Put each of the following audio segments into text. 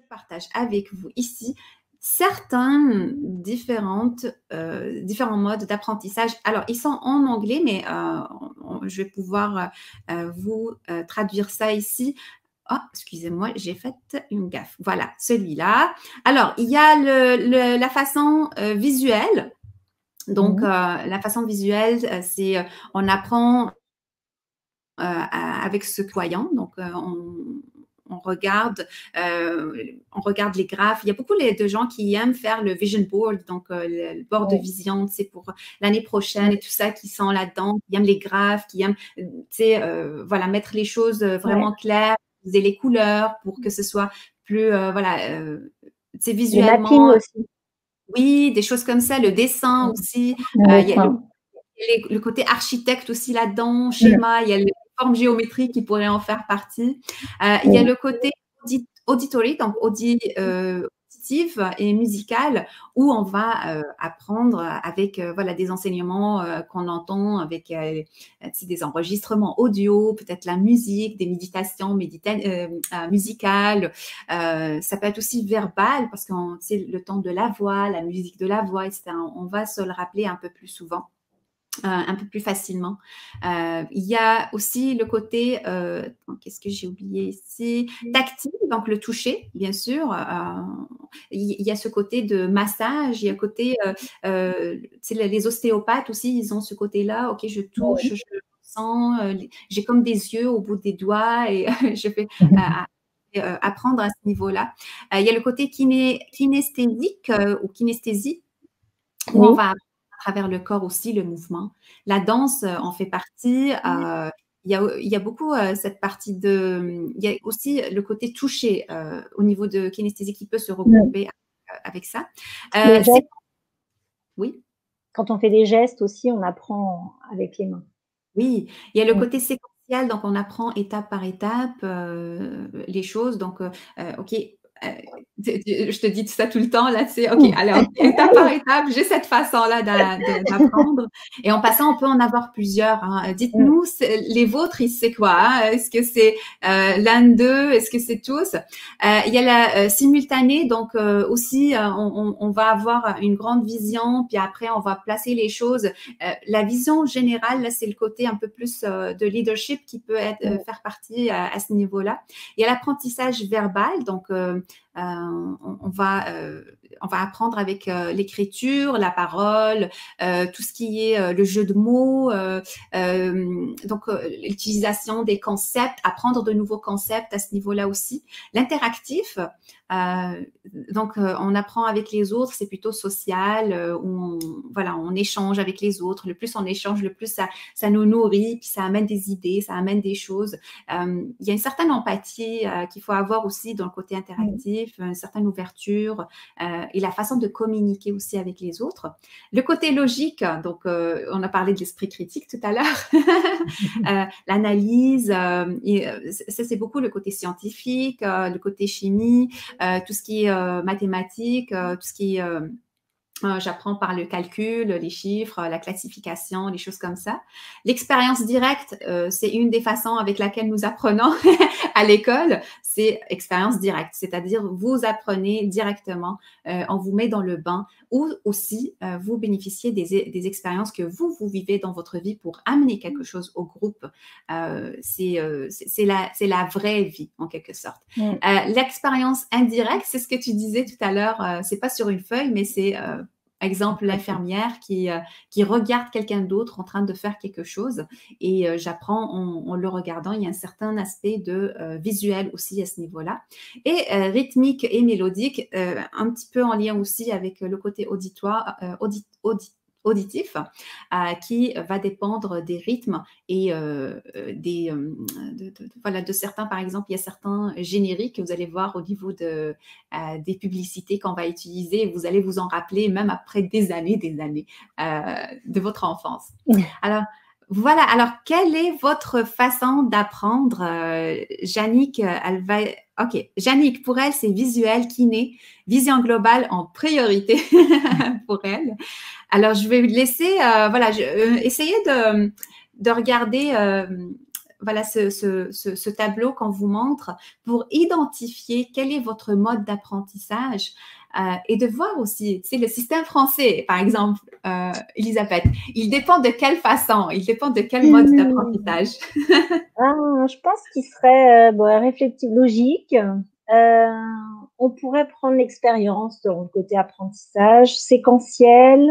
partage avec vous ici certains différents modes d'apprentissage. Alors, ils sont en anglais, mais je vais pouvoir vous traduire ça ici. Oh, excusez-moi, j'ai fait une gaffe. Voilà, celui-là. Alors, il y a la façon visuelle. Donc, la façon visuelle, c'est on apprend avec ce croyant. Donc, on regarde les graphes. Il y a beaucoup de gens qui aiment faire le vision board, donc le board de vision, c'est pour l'année prochaine et tout ça, qui sont là-dedans, qui aiment les graphes, qui aiment, voilà, mettre les choses vraiment claires, utiliser les couleurs pour que ce soit plus, voilà, visuellement. Le mapping aussi. Oui, des choses comme ça, le dessin aussi. Il y a le côté architecte aussi là-dedans, schéma, il y a les formes géométriques qui pourraient en faire partie. Il y a le côté auditory, donc auditif et musical, où on va apprendre avec voilà, des enseignements qu'on entend avec des enregistrements audio, peut-être la musique, des méditations musicales. Ça peut être aussi verbal, parce que c'est le temps de la voix, la musique de la voix, etc. On va se le rappeler un peu plus souvent. Un peu plus facilement. Il y a aussi le côté, qu'est-ce que j'ai oublié ici? Tactile, donc le toucher, bien sûr. Il y a ce côté de massage, il y a le côté, les ostéopathes aussi, ils ont ce côté-là. OK, je touche, je sens, j'ai comme des yeux au bout des doigts et je fais apprendre à ce niveau-là. Il y a le côté kinesthésique ou kinesthésie, où on va à travers le corps aussi, le mouvement. La danse en fait partie. Il y a beaucoup cette partie de... Il y a aussi le côté touché au niveau de kinesthésie qui peut se regrouper avec ça. Oui. Quand on fait des gestes aussi, on apprend avec les mains. Oui, il y a le côté séquentiel, donc on apprend étape par étape les choses. Donc, OK, je te dis tout ça tout le temps, là, tu sais, OK, alors, étape par étape, j'ai cette façon-là d'apprendre. Et en passant, on peut en avoir plusieurs. Hein. Dites-nous, les vôtres, c'est quoi? Hein? Est-ce que c'est l'un d'eux? Est-ce que c'est tous? Il y a la simultanée, donc aussi, on va avoir une grande vision, puis après, on va placer les choses. La vision générale, là, c'est le côté un peu plus de leadership qui peut faire partie à ce niveau-là. Il y a l'apprentissage verbal, donc on va apprendre avec l'écriture, la parole, tout ce qui est le jeu de mots, donc l'utilisation des concepts, apprendre de nouveaux concepts à ce niveau-là aussi. L'interactif, donc on apprend avec les autres, c'est plutôt social, où on échange avec les autres. Le plus on échange, le plus ça nous nourrit, puis ça amène des idées, ça amène des choses. Il y a une certaine empathie qu'il faut avoir aussi dans le côté interactif, une certaine ouverture et la façon de communiquer aussi avec les autres. Le côté logique, donc on a parlé de l'esprit critique tout à l'heure, l'analyse, ça c'est beaucoup le côté scientifique, le côté chimie, tout ce qui est mathématiques, tout ce qui est... j'apprends par le calcul, les chiffres, la classification, les choses comme ça. L'expérience directe, c'est une des façons avec laquelle nous apprenons à l'école, c'est expérience directe, c'est-à-dire vous apprenez directement, on vous met dans le bain, ou aussi vous bénéficiez des expériences que vous vivez dans votre vie pour amener quelque chose au groupe. C'est la vraie vie en quelque sorte. L'expérience indirecte, c'est ce que tu disais tout à l'heure, c'est pas sur une feuille, mais c'est exemple, l'infirmière qui regarde quelqu'un d'autre en train de faire quelque chose et j'apprends en le regardant. Il y a un certain aspect de visuel aussi à ce niveau-là. Et rythmique et mélodique, un petit peu en lien aussi avec le côté auditif qui va dépendre des rythmes et de certains, par exemple, il y a certains génériques que vous allez voir au niveau des publicités qu'on va utiliser. Vous allez vous en rappeler même après des années de votre enfance. Alors, voilà. Alors, quelle est votre façon d'apprendre? Jannick, elle va... OK. Jannick, pour elle, c'est visuel, kiné, vision globale en priorité pour elle. Alors, je vais laisser, essayer de regarder voilà, ce tableau qu'on vous montre pour identifier quel est votre mode d'apprentissage et de voir aussi, tu sais, le système français, par exemple, Elisabeth, il dépend de quelle façon, il dépend de quel mode d'apprentissage. Je pense qu'il serait réflectif, logique. On pourrait prendre l'expérience dans le côté apprentissage, séquentiel,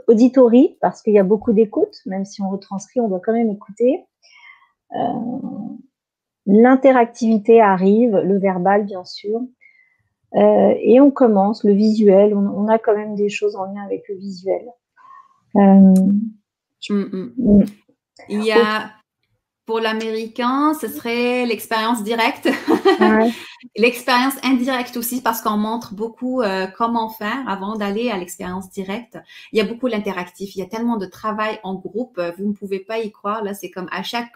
auditory, parce qu'il y a beaucoup d'écoute, même si on retranscrit, on doit quand même écouter. L'interactivité arrive, le verbal, bien sûr. Et on commence, le visuel, on a quand même des choses en lien avec le visuel. Il y a, pour l'américain, ce serait l'expérience directe. Ouais. L'expérience indirecte aussi, parce qu'on montre beaucoup comment faire avant d'aller à l'expérience directe. Il y a beaucoup l'interactif. Il y a tellement de travail en groupe. Vous ne pouvez pas y croire. Là, c'est comme à chaque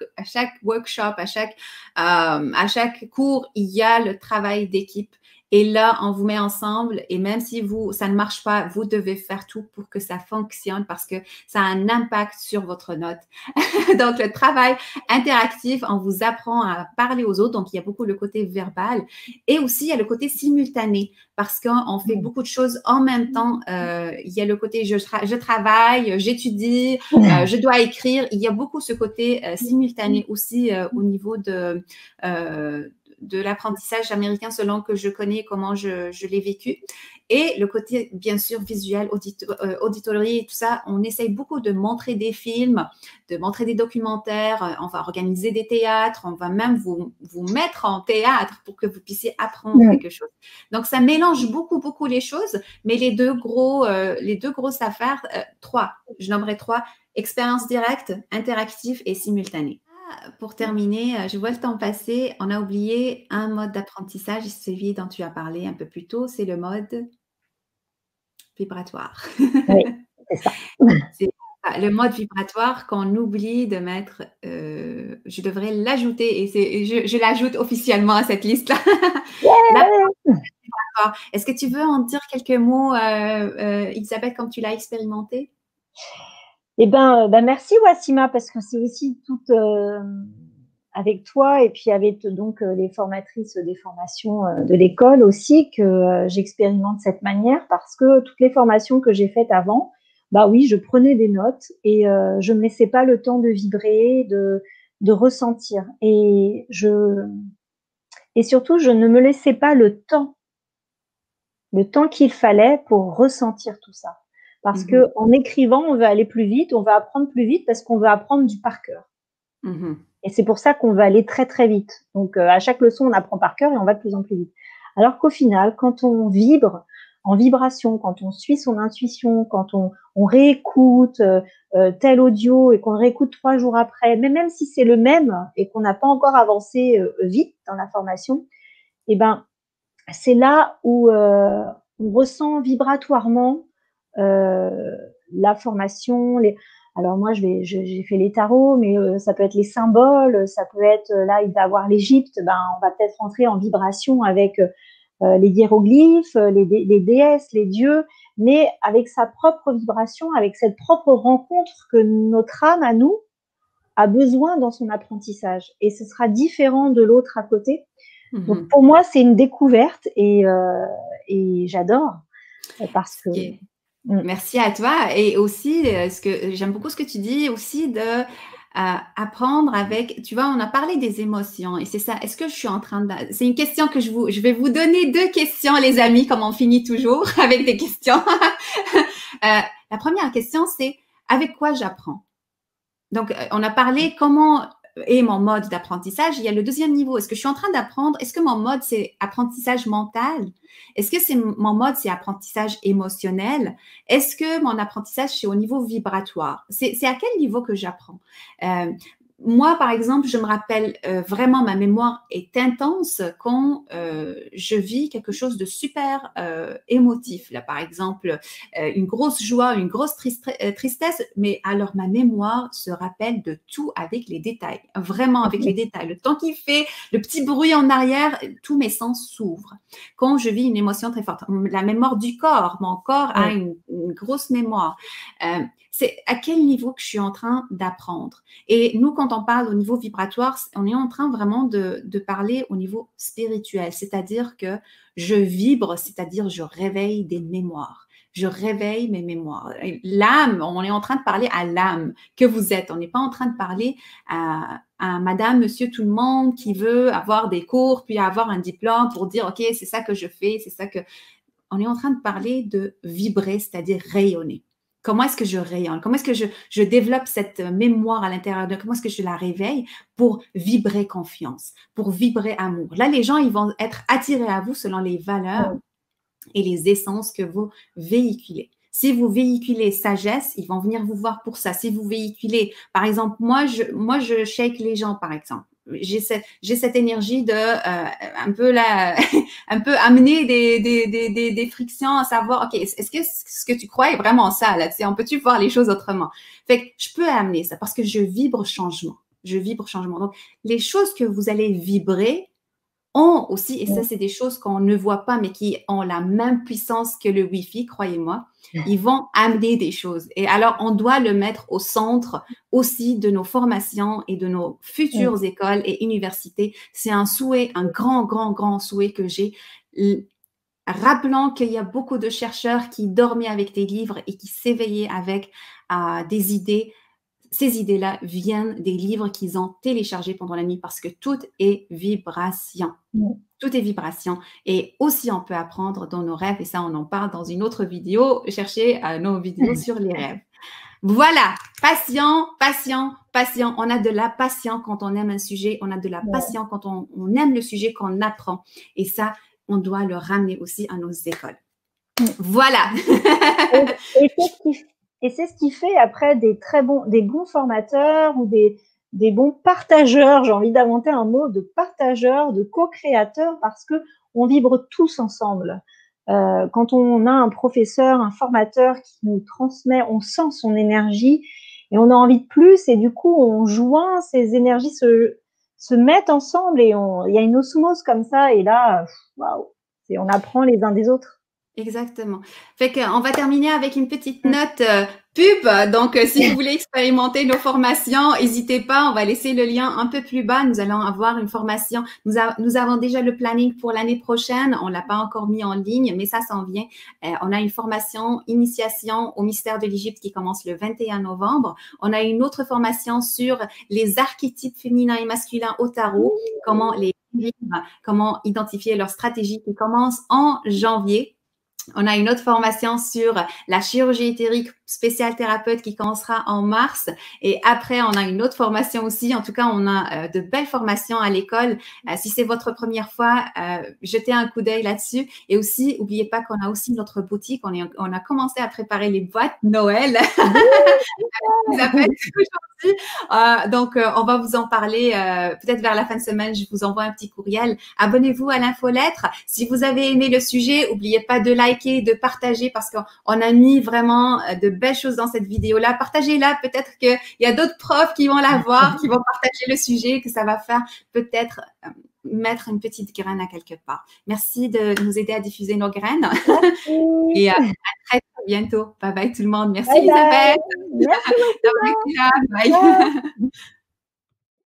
workshop, à chaque cours, il y a le travail d'équipe. Et là, on vous met ensemble et même si ça ne marche pas, vous devez faire tout pour que ça fonctionne parce que ça a un impact sur votre note. Donc, le travail interactif, on vous apprend à parler aux autres. Donc, il y a beaucoup le côté verbal et aussi il y a le côté simultané parce qu'on fait beaucoup de choses en même temps. Il y a le côté je travaille, j'étudie, je dois écrire. Il y a beaucoup ce côté simultané aussi au niveau de l'apprentissage américain selon que je connais comment je l'ai vécu. Et le côté, bien sûr, visuel, auditory et tout ça, on essaye beaucoup de montrer des films, de montrer des documentaires, on va organiser des théâtres, on va même vous mettre en théâtre pour que vous puissiez apprendre quelque chose. Donc, ça mélange beaucoup les choses, mais les deux grosses affaires, je nommerai trois, expérience directe, interactive et simultanée. Pour terminer, je vois le temps passer. On a oublié un mode d'apprentissage, celui dont tu as parlé un peu plus tôt, c'est le mode vibratoire. Oui, c'est ça. C'est le mode vibratoire qu'on oublie de mettre. Je devrais l'ajouter et je l'ajoute officiellement à cette liste-là. Est-ce que tu veux en dire quelques mots, Elisabeth, comme tu l'as expérimenté? Eh ben, merci Wassima, parce que c'est aussi tout avec toi et puis avec donc les formatrices des formations de l'école aussi que j'expérimente cette manière parce que toutes les formations que j'ai faites avant, bah oui, je prenais des notes et je me laissais pas le temps de vibrer, de ressentir et surtout je ne me laissais pas le temps qu'il fallait pour ressentir tout ça. Parce que en écrivant, on va aller plus vite, on va apprendre plus vite parce qu'on va apprendre du par cœur. Et c'est pour ça qu'on va aller très très vite. Donc à chaque leçon, on apprend par cœur et on va de plus en plus vite. Alors qu'au final, quand on vibre en vibration, quand on suit son intuition, quand on réécoute tel audio et qu'on le réécoute 3 jours après, mais même si c'est le même et qu'on n'a pas encore avancé vite dans la formation, eh ben c'est là où on ressent vibratoirement la formation. Alors moi, j'ai fait les tarots, mais ça peut être les symboles, ça peut être là, il va avoir l'Égypte. Ben, on va peut-être rentrer en vibration avec les hiéroglyphes, les déesses, les dieux, mais avec sa propre vibration, avec cette propre rencontre que notre âme à nous a besoin dans son apprentissage. Et ce sera différent de l'autre à côté. Donc pour moi, c'est une découverte et j'adore parce que. Merci à toi et aussi j'aime beaucoup ce que tu dis aussi de apprendre avec, tu vois, on a parlé des émotions et c'est ça. Est-ce que je suis en train de, c'est une question que je vais vous donner 2 questions, les amis, comme on finit toujours avec des questions. La première question, c'est avec quoi j'apprends? Donc, on a parlé comment est mon mode d'apprentissage. Il y a le deuxième niveau. Est-ce que je suis en train d'apprendre? Est-ce que mon mode, c'est apprentissage mental? Est-ce que mon mode, c'est apprentissage émotionnel? Est-ce que mon apprentissage, c'est au niveau vibratoire? C'est à quel niveau que j'apprends? Moi, par exemple, je me rappelle vraiment, ma mémoire est intense quand je vis quelque chose de super émotif. Là, par exemple, une grosse joie, une grosse tristesse, mais alors ma mémoire se rappelle de tout avec les détails, vraiment avec les détails. Le temps qu'il fait, le petit bruit en arrière, tous mes sens s'ouvrent. Quand je vis une émotion très forte, la mémoire du corps, mon corps a une grosse mémoire. c'est à quel niveau que je suis en train d'apprendre. Et nous, quand on parle au niveau vibratoire, on est en train vraiment de parler au niveau spirituel, c'est-à-dire que je vibre, c'est-à-dire je réveille des mémoires. Je réveille mes mémoires. L'âme, on est en train de parler à l'âme que vous êtes. On n'est pas en train de parler à madame, monsieur, tout le monde qui veut avoir des cours, puis avoir un diplôme pour dire, OK, c'est ça que je fais, c'est ça que... On est en train de parler de vibrer, c'est-à-dire rayonner. Comment est-ce que je rayonne? Comment est-ce que je développe cette mémoire à l'intérieur de... Comment est-ce que je la réveille pour vibrer confiance, pour vibrer amour? Là, les gens, ils vont être attirés à vous selon les valeurs et les essences que vous véhiculez. Si vous véhiculez sagesse, ils vont venir vous voir pour ça. Si vous véhiculez, par exemple, moi, je shake les gens, par exemple. J'ai cette énergie de un peu un peu amener des frictions, à savoir, OK, est-ce que ce que tu crois est vraiment ça, là? Tu sais, on peut-tu voir les choses autrement? Fait que je peux amener ça parce que je vibre changement. Je vibre changement. Donc, les choses que vous allez vibrer ont aussi, et ça, c'est des choses qu'on ne voit pas, mais qui ont la même puissance que le Wi-Fi, croyez-moi, ils vont amener des choses. Et alors, on doit le mettre au centre aussi de nos formations et de nos futures écoles et universités. C'est un souhait, un grand, grand, grand souhait que j'ai. Rappelant qu'il y a beaucoup de chercheurs qui dormaient avec des livres et qui s'éveillaient avec des idées. Ces idées-là viennent des livres qu'ils ont téléchargés pendant la nuit parce que tout est vibration. Tout est vibration. Et aussi, on peut apprendre dans nos rêves, et ça, on en parle dans une autre vidéo. Cherchez nos vidéos sur les rêves. Voilà, patient, patient, patient. On a de la patience quand on aime un sujet. On a de la patience quand on aime le sujet qu'on apprend. Et ça, on doit le ramener aussi à nos écoles. Voilà. Et c'est ce qui fait après des bons formateurs ou des bons partageurs. J'ai envie d'inventer un mot de partageurs, de co-créateurs, parce que on vibre tous ensemble. Quand on a un professeur, un formateur qui nous transmet, on sent son énergie et on a envie de plus, et du coup on joint, ces énergies se mettent ensemble et il y a une osmose comme ça, et là, waouh, on apprend les uns des autres. Exactement. Fait qu'on va terminer avec une petite note pub. Donc, si vous voulez expérimenter nos formations, n'hésitez pas. On va laisser le lien un peu plus bas. Nous allons avoir une formation. Nous avons déjà le planning pour l'année prochaine. On l'a pas encore mis en ligne, mais ça s'en vient. On a une formation initiation au mystère de l'Égypte qui commence le 21 novembre. On a une autre formation sur les archétypes féminins et masculins au tarot, comment les vivre, comment identifier leur stratégie, qui commence en janvier. On a une autre formation sur la chirurgie éthérique spéciale thérapeute qui commencera en mars. Et après, on a une autre formation aussi. En tout cas, on a de belles formations à l'école. Si c'est votre première fois, jetez un coup d'œil là-dessus. Et aussi, n'oubliez pas qu'on a aussi notre boutique. On a commencé à préparer les boîtes Noël. Vous appelle aujourd'hui. Donc, on va vous en parler peut-être vers la fin de semaine. Je vous envoie un petit courriel. Abonnez-vous à l'infolettre. Si vous avez aimé le sujet, n'oubliez pas de liker, de partager, parce qu'on a mis vraiment de belles choses dans cette vidéo-là. Partagez-la. Peut-être qu'il y a d'autres profs qui vont la voir, qui vont partager le sujet, que ça va faire peut-être mettre une petite graine à quelque part. Merci de nous aider à diffuser nos graines. Et à très, très bientôt. Bye bye tout le monde. Merci bye Isabelle. Merci. Bye.